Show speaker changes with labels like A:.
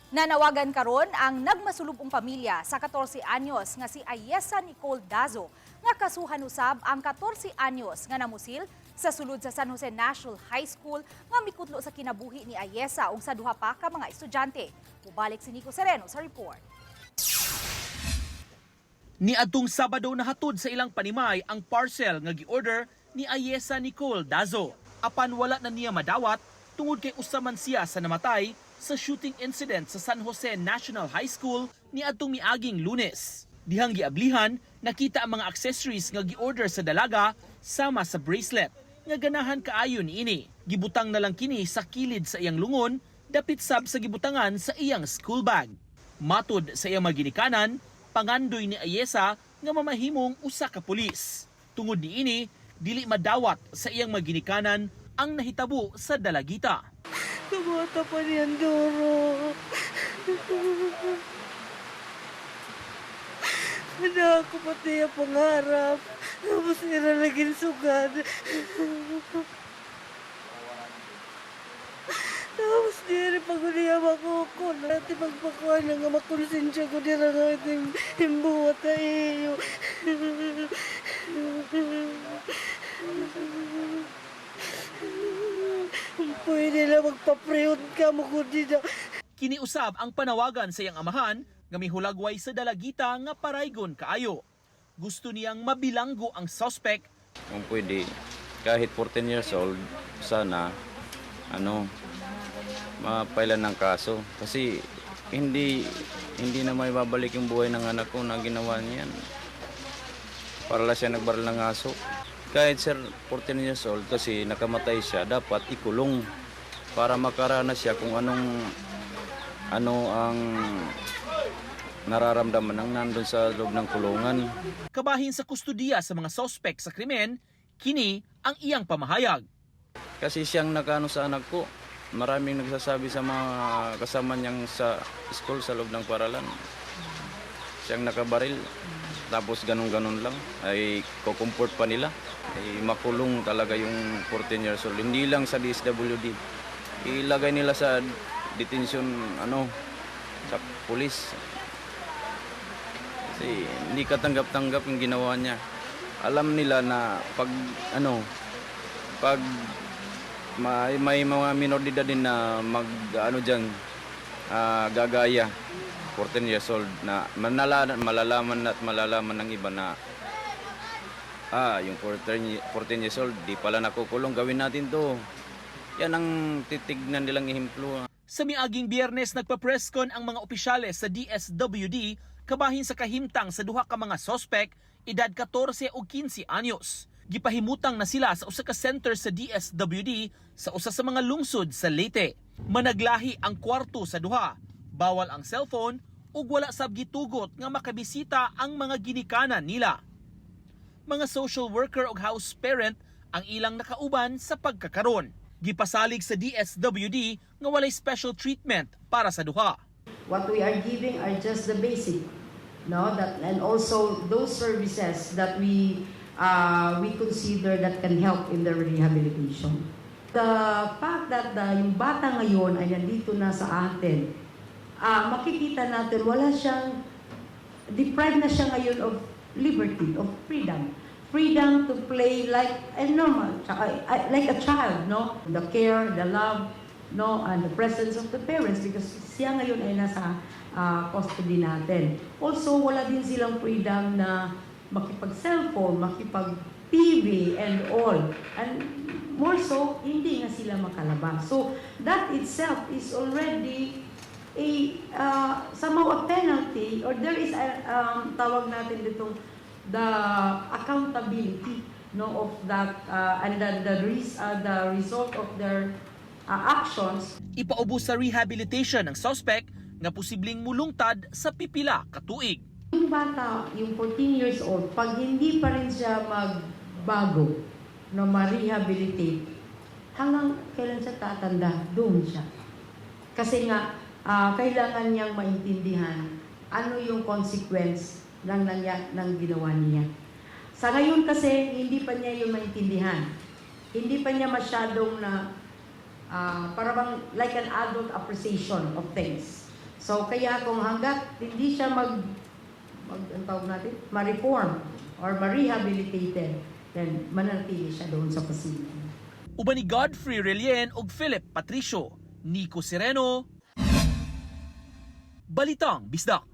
A: Nanawagan karon ang nagmasulubong pamilya sa 14 anyos nga si Ayesa Nicole Dazo nga kasuhan usab ang 14 anyos nga namusil sa sulod sa San Jose National High School nga mikudlo sa kinabuhi ni Ayesa ug sa duha pa ka mga estudyante. Mubalik si Nico Sereno sa report.
B: Niadtong Sabado nahatod sa ilang panimay ang parcel nga gi-order ni Ayesa Nicole Dazo. Apan wala na niya madawat tungod kay usa man siya sa namatay sa shooting incident sa San Jose National High School niadtong miaging Lunes. Dihang giablihan, nakita ang mga accessories nga gi-order sa dalaga sama sa bracelet nga ganahan kaayo niini. Gibutang na lang kini sa kilid sa iyang lungon dapit sab sa gibutangan sa iyang school bag. Matud sa iyang maginikanan, pangandoy ni Ayesa nga mamahimong usa ka pulis. Tungod niini, dili madawat sa iyang maginikanan ang nahitabo sa dalagita.
C: Kumata pa niyan, Doro. Anak ko pati ang pangarap. Tapos nilalagin sugad. Tapos nire pag-uliyam ako ko. Nati magpakuha na nga makonsensya ko nila nga iting buhat na iyo. Pwede na magpapreod ka mo ko dito.
B: Kiniusab ang panawagan sa iyang amahan nga mihulagway sa dalagita nga paraygon kaayo. Gusto niyang mabilanggo ang suspect.
D: Kung pwede, kahit 14 years old, sana, mapailan ng kaso. Kasi hindi na may babalik yung buhay ng anak ko na ginawa niyan. Para lang siya nagbaril ng aso. Kahit sir, 14 years old, kasi nakamatay siya, dapat ikulong para makaranas siya kung ano ang nararamdaman ng nandun sa loob ng kulungan.
B: Kabahin sa kustudiya sa mga suspect sa krimen, kini ang iyang pamahayag.
D: Kasi siyang nakano sa anak ko. Maraming nagsasabi sa mga kasama niyang sa school, sa loob ng paralan. Siyang nakabaril. Tapos ganun-ganun lang. Ay kukumport pa nila. Ay makulong talaga yung 14 years old. Hindi lang sa DSWD. Ilagay nila sa detention, sa pulis. Kasi hindi katanggap-tanggap yung ginawa niya. Alam nila na pag may mga minor de edad din na gagaya 14 years old na malalaman ng iba na yung 14 years old di pala nakukulong, gawin natin to. Yan ang titignan nilang ihimplo.
B: Sa miaging Biyernes nagpa-presscon ang mga opisyales sa DSWD kabahin sa kahimtang sa duha ka mga suspect edad 14 o 15 anyos. Gipahimutang na sila sa usa ka center sa DSWD sa usa sa mga lungsod sa Leyte. Managlahi ang kwarto sa duha, bawal ang cellphone ug wala sab gitugot nga makabisita ang mga ginikanan nila. Mga social worker ug house parent ang ilang nakauban sa pagkakaron. Gipasalig sa DSWD nga walay special treatment para sa duha.
E: What we are giving are just the basic, and also those services that we consider that can help in their rehabilitation. The fact that yung bata ngayon ay nandito na sa atin, makikita natin wala siyang, deprived na siya ngayon of liberty, of freedom. Freedom to play like a normal, like a child, The care, the love, and the presence of the parents because siya ngayon ay nasa custody natin. Also, wala din silang freedom na makipag-cellphone, makipag-TV and all. And more so, hindi na sila makalabas. So, that itself is already somehow a penalty or there is tawag natin ditong the accountability of that and the result of their actions.
B: Ipaubos sa rehabilitation ng suspect nga posibleng mulungtad sa pipila ka tuig.
E: Yung bata, yung 14 years old, pag hindi pa rin siya magbago, ma-rehabilitate, hanggang kailan siya tatanda, doon siya. Kasi nga, kailangan niyang maintindihan ano yung consequence ng ginawa niya. Sa ngayon kasi, hindi pa niya yung maintindihan. Hindi pa niya masyadong na, parang like an adult appreciation of things. So kaya kung hanggat hindi siya ang tawag natin, ma-reform or ma-rehabilitated, then manatili siya doon sa facility.
B: Uban ni Godfrey Relien ug Philip Patricio, Nico Sereno, Balitang Bisdak.